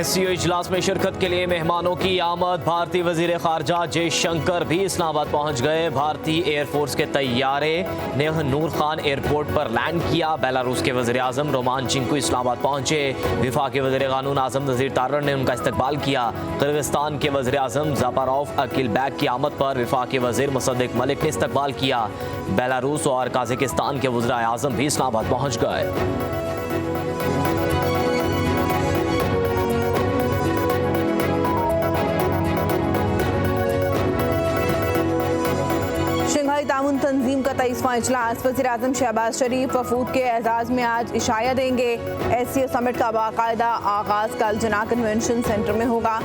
SCO इजलास में शिरकत के लिए मेहमानों की आमद। भारतीय वजीर खारजा जयशंकर भी इस्लामाबाद पहुंच गए। भारतीय एयरफोर्स के तैयारे ने नूर खान एयरपोर्ट पर लैंड किया। बेलारूस के वजीर आजम रोमान चिंकू इस्लामाबाद पहुंचे। वफाकी वजीर कानून आजम नजीर तारर ने उनका इस्तकबाल किया। किर्गिस्तान के वजीर आजम ज़फारोव अकिलबैग की आमद पर वफाकी वजीर मुसद्दिक मलिक ने इस्तकबाल किया। बेलारूस और काज़ाकिस्तान के वज़ीर आज़म भी इस्लामाबाद पहुंच गए। शंघाई ताउन तंजीम का 23वां इजलास वज़ीर आज़म शहबाज शरीफ वफूद के एजाज़ में आज इशाया देंगे। SCO समिट का बाकायदा आगाज़ कल जना कन्वेंशन सेंटर में होगा।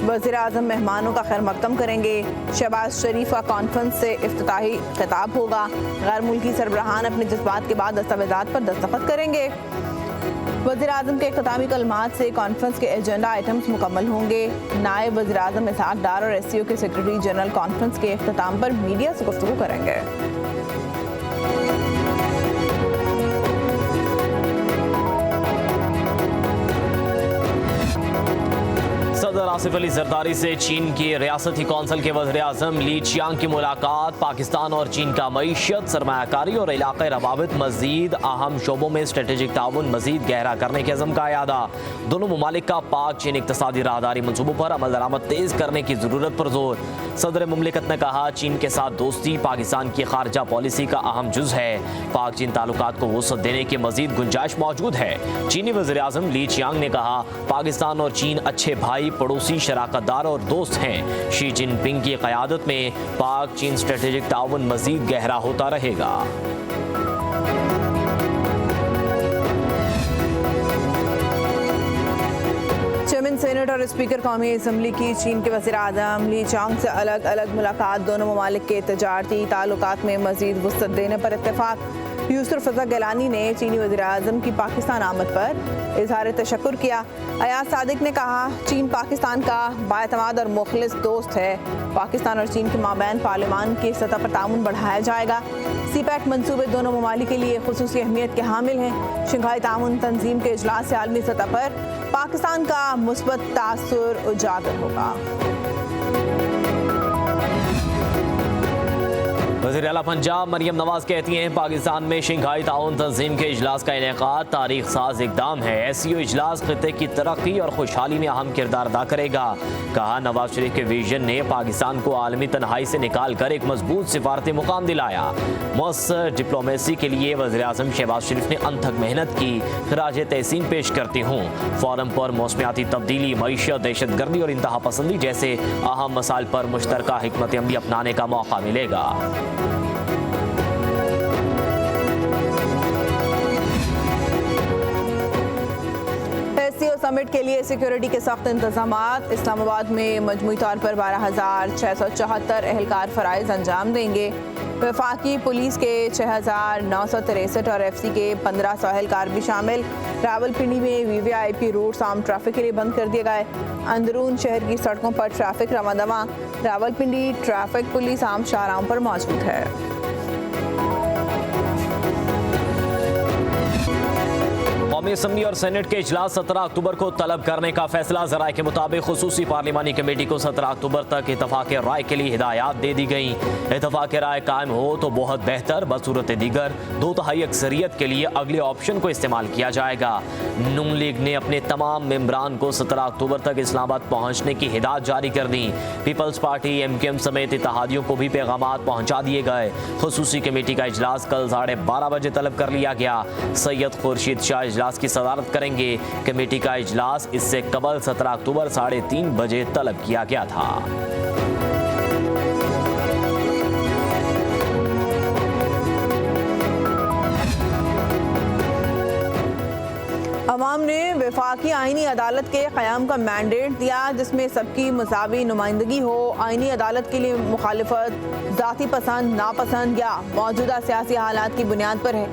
वज़ीर आज़म मेहमानों का खैर मकदम करेंगे। शहबाज शरीफ का कॉन्फ्रेंस से इफ्तिताही खिताब होगा। गैर मुल्की सरबराहान अपने जज्बात के बाद दस्तावेज़ात पर दस्तखत करेंगे। वज़ीर आज़म के इख्तितामी कलमात से कॉन्फ्रेंस के एजेंडा आइटम्स मुकम्मल होंगे। नायब वज़ीर आज़म इसहाक डार और SCO के सेक्रेटरी जनरल कॉन्फ्रेंस के इख्तिताम पर मीडिया से गुफ्तगू करेंगे। सदर आसिफ अली जरदारी से चीन की रियासती कौंसिल के वज़ीर आज़म ली चियांग की मुलाकात। पाकिस्तान और चीन का मईशत, सरमायाकारी और इलाक़ाई रवाबित मज़ीद अहम शोबों में स्ट्रेटेजिक ताउन मज़ीद गहरा करने के अज़म का अयादा। दोनों ममालिक का पाक चीन इक़्तिसादी राहदारी मनसूबों पर अमल दरामद तेज़ करने की ज़रूरत पर जोर। सदर मुमलिकत ने कहा, चीन के साथ दोस्ती पाकिस्तान की खारजा पॉलिसी का अहम जुज़ है। पाक चीन ताल्लुकात को वसअत देने की मज़ीद गुंजाइश मौजूद है। चीनी वज़ीर आज़म ली चियांग ने कहा, पाकिस्तान और चीन अच्छे भाई, पड़ोसी, शराकतदार और दोस्त हैं। शी जिनपिंग की क़यादत में पाक चीन स्ट्रेटेजिक ताउन मज़ीद गहरा होता रहेगा। चेयरमैन सेनेट और स्पीकर कौमी असम्बली की चीन के वज़ीर आज़म ली चियांग से अलग अलग मुलाकात। दोनों ममालिक के तजारती ताल्लुकात में मज़ीद वुसअत देने पर इत्तेफाक। यूसुफ रज़ा गिलानी ने चीनी वज़ीर आज़म की पाकिस्तान आमद पर इजहार तशक्कुर किया। अयाज सादिक ने कहा, चीन पाकिस्तान का बाएतमाद और मुखलिस दोस्त है। पाकिस्तान और चीन के माबैन पार्लिमान की सतह पर ताउन बढ़ाया जाएगा। CPEC मंसूबे दोनों ममालिक के लिए खुसूसी अहमियत के हामिल हैं। शंघाई ताउन तंजीम के इजलास से आलमी सतह पर पाकिस्तान का मुस्बत तासुर उजागर होगा। वज़ीर आला पंजाब मरियम नवाज कहती हैं, पाकिस्तान में शंघाई ताउन तंजीम के इजलास का इनेकाद तारीख साज इक़दाम है। SCO इजलास खित्ते की तरक्की और खुशहाली में अहम किरदार अदा करेगा। कहा, नवाज शरीफ के विजन ने पाकिस्तान को आलमी तन्हाई से निकाल कर एक मजबूत सिफारती मुकाम दिलाया। मौसर डिप्लोमेसी के लिए वज़ीर आज़म शहबाज शरीफ ने अनथक मेहनत की। खराज तहसीन पेश करती हूँ। फोरम पर मौसमियाती तब्दीली, मईशत, दहशत गर्दी और इंतहा पसंदी जैसे अहम मसाइल पर मुश्तरका हिकमत अमली अपनाने का मौका मिलेगा। SCO समिट के लिए सिक्योरिटी के सख्त इंतजामात। इस्लामाबाद में मजमूई तौर पर 12,674 एहलकार फ़राइज़ अंजाम देंगे। वफाकी पुलिस के 6,963 और FC के 1,500 एहलकार भी शामिल। रावलपिंडी में VVIP रूट्स आम ट्रैफिक के लिए बंद कर दिए गए। अंदरून शहर की सड़कों पर ट्रैफिक रवादवा। रावलपिंडी ट्रैफिक पुलिस आम शाहराहों पर मौजूद है। कौमी असम्बली और सेनेट के इजलास 17 अक्टूबर को तलब करने का फैसला। ज़राए के मुताबिक खुसूसी पार्लिमानी कमेटी को 17 अक्टूबर तक इत्तफाक़ राय के लिए हिदायत दे दी गई। इत्तफाक़ राय कायम हो तो बहुत बेहतर, बसूरत दीगर 2/3 अक्सरियत के लिए अगले ऑप्शन को इस्तेमाल किया जाएगा। नून लीग ने अपने तमाम मेम्बरान को 17 अक्टूबर तक इस्लामाबाद पहुँचने की हिदायत जारी कर दी। पीपल्स पार्टी, MKM समेत इत्तेहादियों को भी पैगामात पहुँचा दिए गए। खुसूसी कमेटी का इजलास कल 12:30 बजे तलब कर लिया गया। सैयद खुर्शीद शाह इजलास की सदारत करेंगे। कमेटी का इजलास इससे कबल 17 अक्टूबर 3:30 बजे तलब किया गया था। अवाम ने वफाकी आइनी अदालत के क़याम का मैंडेट दिया, जिसमें सबकी मुसावी नुमाइंदगी हो। आइनी अदालत के लिए मुखालिफत ज़ाती पसंद, नापसंद या मौजूदा सियासी हालात की बुनियाद पर है।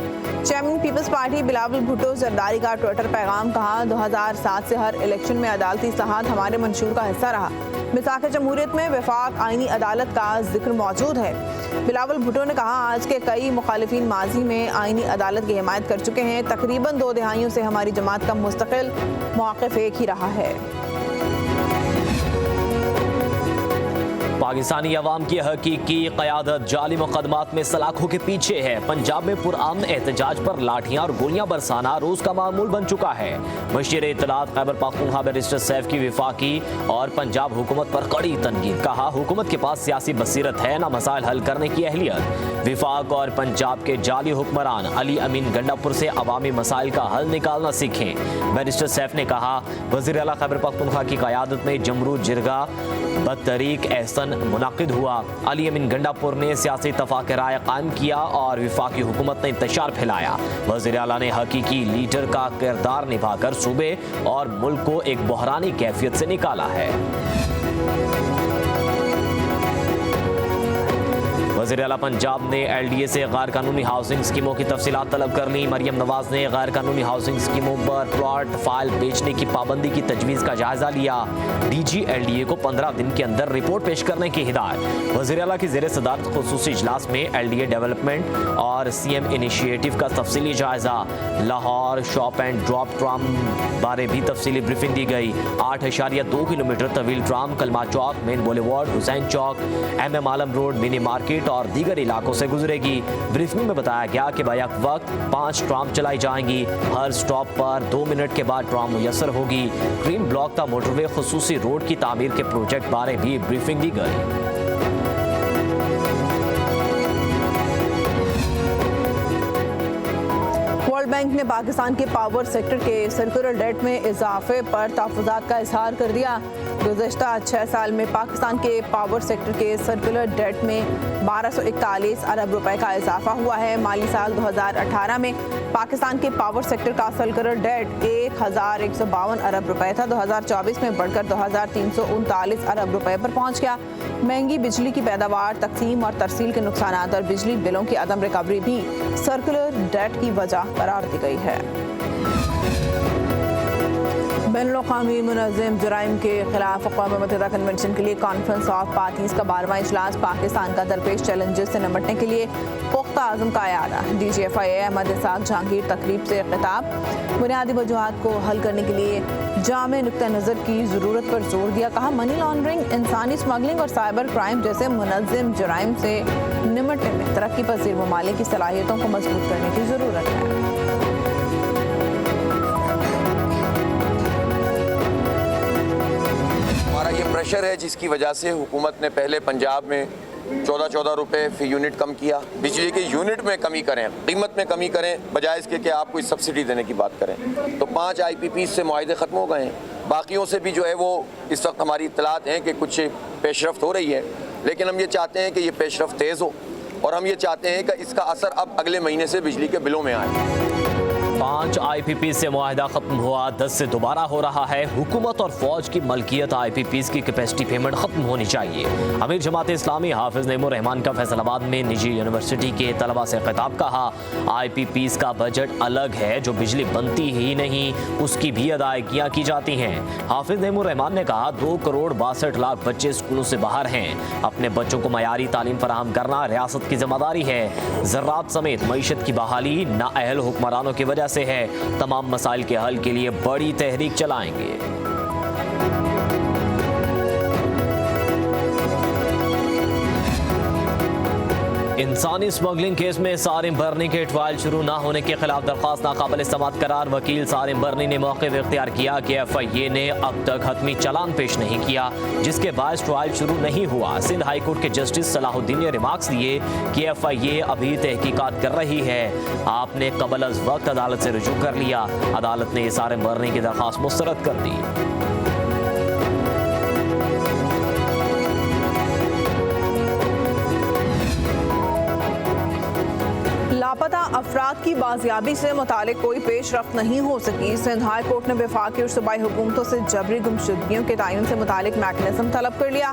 Chairman Peoples Party Bilawal Bhutto Zardari का ट्विटर पैगाम। कहा, 2007 से हर इलेक्शन में अदालती इस्लाहात हमारे मंशूर का हिस्सा रहा। मिसाक जमहूरियत में वफाक आइनी अदालत का जिक्र मौजूद है। बिलावल भुट्टो ने कहा, आज के कई मुखालिफिन माजी में आइनी अदालत की हिमायत कर चुके हैं। तकरीबन 2 दहाइयों से हमारी जमात का मुस्तकिल मौक़िफ़ एक ही रहा है। पाकिस्तानी अवाम की हकीकी क़यादत जाली मुकदमात में सलाखों के पीछे है। पंजाब में पुरअमन एहतजाज पर लाठियां और गोलियां बरसाना रोज का मामूल बन चुका है। बशीर इत्तलात खैबर पख्तूनख्वा बैरिस्टर सैफ की विफाकी और पंजाब हुकूमत पर कड़ी तनकीद। कहा, हुकूमत के पास सियासी बसीरत है, न मसाइल हल करने की अहलियत। विफाक और पंजाब के जाली हुक्मरान अली अमीन गंडापुर से अवामी मसाइल का हल निकालना सीखें। बैरिस्टर सैफ ने कहा, वज़ीर आला खैबर पख्तूनख्वा की क़यादत में जमरू जिरगा बतरीक एहसन मुनाकिद हुआ। अली अमीन गंडापुर ने सियासी इत्तफ़ाक़ राय कायम किया और विफाकी हुकूमत ने इंतशार फैलाया। वज़ीर आला ने हकीकी लीडर का किरदार निभाकर सूबे और मुल्क को एक बहरानी कैफियत से निकाला है। वज़ीर आला पंजाब ने LDA से गैर कानूनी हाउसिंग स्कीमों की तफसीलात तलब कर ली। मरियम नवाज ने गैर कानूनी हाउसिंग स्कीमों पर प्लॉट फाइल बेचने की पाबंदी की तजवीज़ का जायजा लिया। DG LDA को 15 दिन के अंदर रिपोर्ट पेश करने की हिदायत। वज़ीर आला की ज़ेर सदारत खुसूसी इजलास में LDA डेवलपमेंट और CM इनिशिएटिव का तफसीली जायजा। Lahore shop and drop tram बारे भी तफसीली ब्रीफिंग दी गई। 8.2 किलोमीटर तवील ट्राम कलमा चौक, मेन बोलीवार्ड, हुसैन चौक, MM आलम रोड, मिनी मार्केट और दीगर इलाकों से गुजरेगी। ब्रीफिंग में बताया गया कि बैक वक्त 5 ट्राम चलाई जाएंगी। हर स्टॉप पर 2 मिनट के बाद ट्राम मुयसर होगी। क्रीम ब्लॉक का मोटरवे खुसूसी रोड की तामीर के प्रोजेक्ट बारे भी ब्रीफिंग दी गई। वर्ल्ड बैंक ने पाकिस्तान के पावर सेक्टर के सर्कुलर डेट में इजाफे पर तहफ़्फ़ुज़ात का इज़हार कर दिया। गुज़श्ता 6 साल में पाकिस्तान के पावर सेक्टर के सर्कुलर डेट में 1241 अरब रुपए का इजाफा हुआ है। माली साल 2018 में पाकिस्तान के पावर सेक्टर का सर्कुलर डेट 1152 अरब रुपए था। 2024 में बढ़कर 2339 अरब रुपए पर पहुंच गया। महंगी बिजली की पैदावार, तकसीम और तरसील के नुकसानात और बिजली बिलों की अदम रिकवरी भी सर्कुलर डेट की वजह करार दी गई है। बैनुल-अक़वामी मुनज़्ज़म जराइम के खिलाफ अक़वाम मुत्तहिदा कन्वेंशन के लिए कॉन्फ्रेंस ऑफ पार्टीज़ का 12वां इजलास पाकिस्तान का दरपेश चैलेंजेस से निपटने के लिए पुख्ता आज़म का यादा। DGFIA अहमद इसाक जहांगीर तकरीब से खिताब। बुनियादी वजूहात को हल करने के लिए जामे नुक्ता नज़र की ज़रूरत पर जोर दिया। कहा, मनी लॉन्ड्रिंग, इंसानी स्मगलिंग और साइबर क्राइम जैसे मुनज़्ज़म जराइम से निपटने में तरक्की पज़ीर ममालिक की सलाहियतों को मजबूत करने की ज़रूरत है। प्रेशर है जिसकी वजह से हुकूमत ने पहले पंजाब में 14 रुपए फी यूनिट कम किया। बिजली के यूनिट में कमी करें, कीमत में कमी करें, बजाय इसके कि आप कोई सब्सिडी देने की बात करें। तो 5 IPPs से मुआहदे ख़त्म हो गए हैं। बाकियों से भी जो है वो इस वक्त हमारी इत्तलात हैं कि कुछ पेशरफ्त हो रही है, लेकिन हम ये चाहते हैं कि ये पेशरफ्त तेज़ हो और हम ये चाहते हैं कि इसका असर अब अगले महीने से बिजली के बिलों में आए। 5 IPP से मुआहदा खत्म हुआ, 10 से दोबारा हो रहा है। हुकूमत और फौज की मलकियत IPPs की कैपेसिटी पेमेंट खत्म होनी चाहिए। अमीर जमात इस्लामी हाफिज नईमुर रहमान का फैसलाबाद में निजी यूनिवर्सिटी के तलबा से खिताब। कहा, IPPs का बजट अलग है, जो बिजली बनती ही नहीं उसकी भी अदायगियाँ की जाती हैं। हाफिज नईमुर रहमान ने कहा, 2 करोड़ 62 लाख बच्चे स्कूलों से बाहर हैं। अपने बच्चों को मयारी तालीम फराहम करना रियासत की जिम्मेदारी है। ज़राअत समेत मईशत की बहाली नाअहल हुक्मरानों की वजह से है। तमाम मसाइल के हल के लिए बड़ी तहरीक चलाएंगे। इंसानी स्मगलिंग केस में सारिम बर्नी के ट्रायल शुरू न होने के खिलाफ दरख्वास्त नाकाबिल समाअत करार। वकील सारिम बर्नी ने मौक़िफ़ इख्तियार किया कि FIA ने अब तक हतमी चालान पेश नहीं किया, जिसके बायस ट्रायल शुरू नहीं हुआ। सिंध हाई कोर्ट के जस्टिस सलाहुद्दीन ने रिमार्क्स दिए कि FIA अभी तहकीकात कर रही है। आपने कबल अज वक्त अदालत से रुजू कर लिया। अदालत ने सारिम बर्नी की दरख्वास्त मुस्तरद कर दी। लापता अफराद की बाजियाबी से मुतालिक कोई पेशरफ्त नहीं हो सकी। सिंध हाई कोर्ट ने वफाकी और सूबाई हुकूमतों से जबरी गुमशुदगियों के तयन से मुतालिक मैकेनिज्म तलब कर लिया।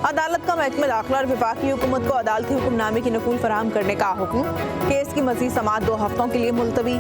अदालत का महकमा दाखिला और वफाकी हुकूमत को अदालती हुक्मनामे की नकूल फराहम करने का हुक्म। केस की मज़ीद समाअत 2 हफ्तों के लिए मुलतवी।